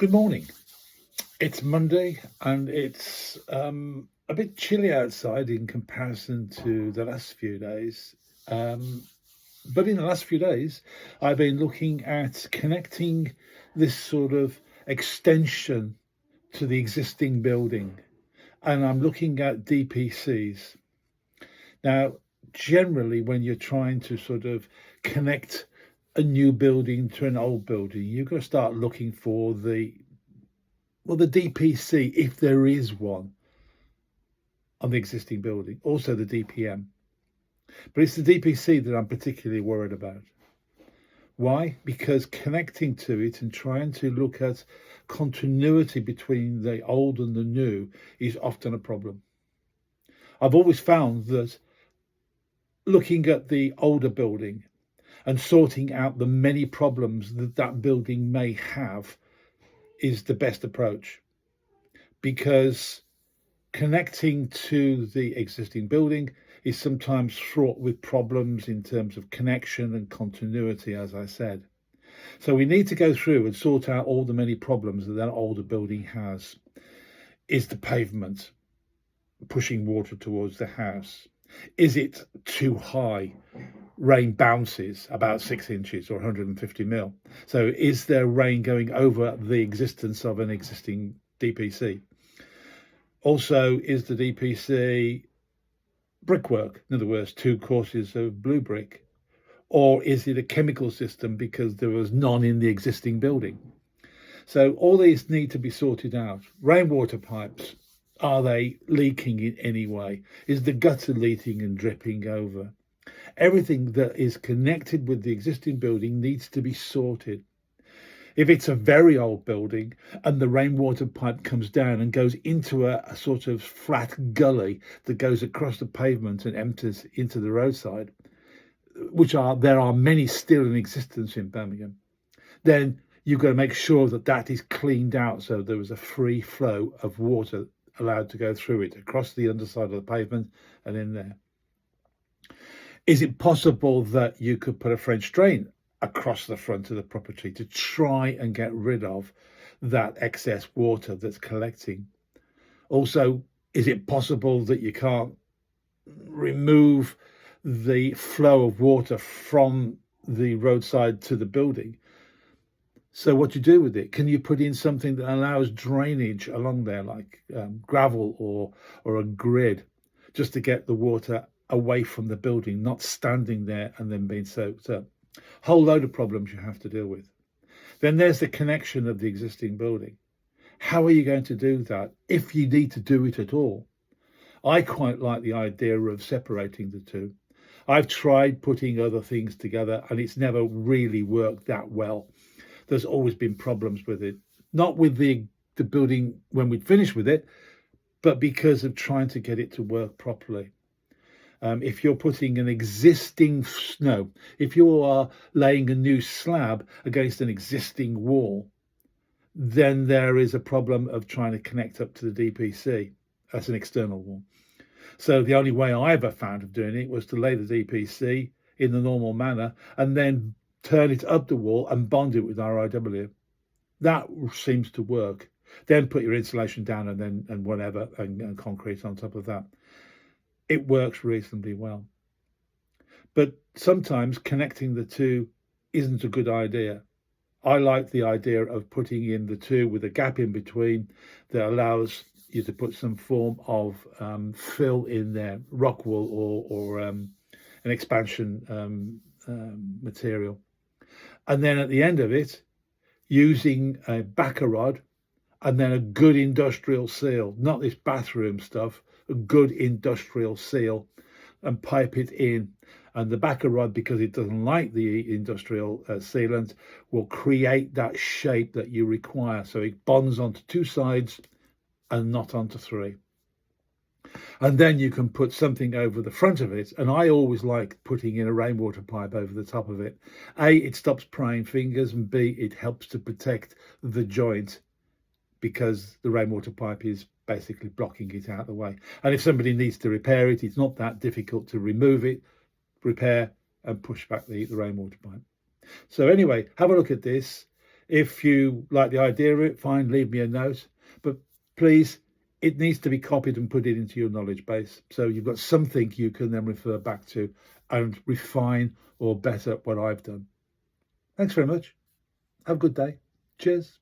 Good morning. It's Monday and it's a bit chilly outside in comparison to the last few days. Um, but in the last few days, I've been looking at connecting this sort of extension to the existing building, and I'm looking at DPCs. Now, generally, when you're trying to sort of connect a new building to an old building, you've got to start looking for the DPC, if there is one on the existing building, also the DPM. But it's the DPC that I'm particularly worried about. Why? Because connecting to it and trying to look at continuity between the old and the new is often a problem. I've always found that looking at the older building and sorting out the many problems that that building may have is the best approach, because connecting to the existing building is sometimes fraught with problems in terms of connection and continuity, as I said. So we need to go through and sort out all the many problems that older building has. Is the pavement pushing water towards the house? Is it too high? Rain bounces about 6 inches or 150 mil. So is there rain going over the existence of an existing DPC? Also, is the DPC brickwork, in other words, 2 courses of blue brick? Or is it a chemical system because there was none in the existing building? So all these need to be sorted out. Rainwater pipes, are they leaking in any way? Is the gutter leaking and dripping over? Everything that is connected with the existing building needs to be sorted. If it's a very old building and the rainwater pipe comes down and goes into a sort of flat gully that goes across the pavement and empties into the roadside, there are many still in existence in Birmingham, then you've got to make sure that that is cleaned out so there is a free flow of water allowed to go through it across the underside of the pavement and in there. Is it possible that you could put a French drain across the front of the property to try and get rid of that excess water that's collecting? Also, is it possible that you can't remove the flow of water from the roadside to the building? So what do you do with it? Can you put in something that allows drainage along there, like gravel or a grid, just to get the water away from the building, not standing there and then being soaked up? Whole load of problems you have to deal with. Then there's the connection of the existing building. How are you going to do that, if you need to do it at all? I quite like the idea of separating the two. I've tried putting other things together and it's never really worked that well. There's always been problems with it, not with the building when we'd finished with it, but because of trying to get it to work properly. If you're putting an existing if you are laying a new slab against an existing wall, then there is a problem of trying to connect up to the DPC. That's an external wall. So the only way I ever found of doing it was to lay the DPC in the normal manner and then turn it up the wall and bond it with RIW. That seems to work. Then put your insulation down and whatever and concrete on top of that. It works reasonably well. But sometimes connecting the two isn't a good idea. I like the idea of putting in the two with a gap in between that allows you to put some form of fill in there, rock wool or an expansion material. And then at the end of it, using a backer rod and then a good industrial seal, not this bathroom stuff, a good industrial seal, and pipe it in. And the backer rod, because it doesn't like the industrial sealant, will create that shape that you require. So it bonds onto 2 sides and not onto 3. And then you can put something over the front of it. And I always like putting in a rainwater pipe over the top of it. A, it stops prying fingers, and B, it helps to protect the joint because the rainwater pipe is basically blocking it out of the way. And if somebody needs to repair it, it's not that difficult to remove it, repair and push back the rainwater pipe. So anyway, have a look at this. If you like the idea of it, fine, leave me a note. But please, it needs to be copied and put it into your knowledge base. So you've got something you can then refer back to and refine or better what I've done. Thanks very much. Have a good day. Cheers.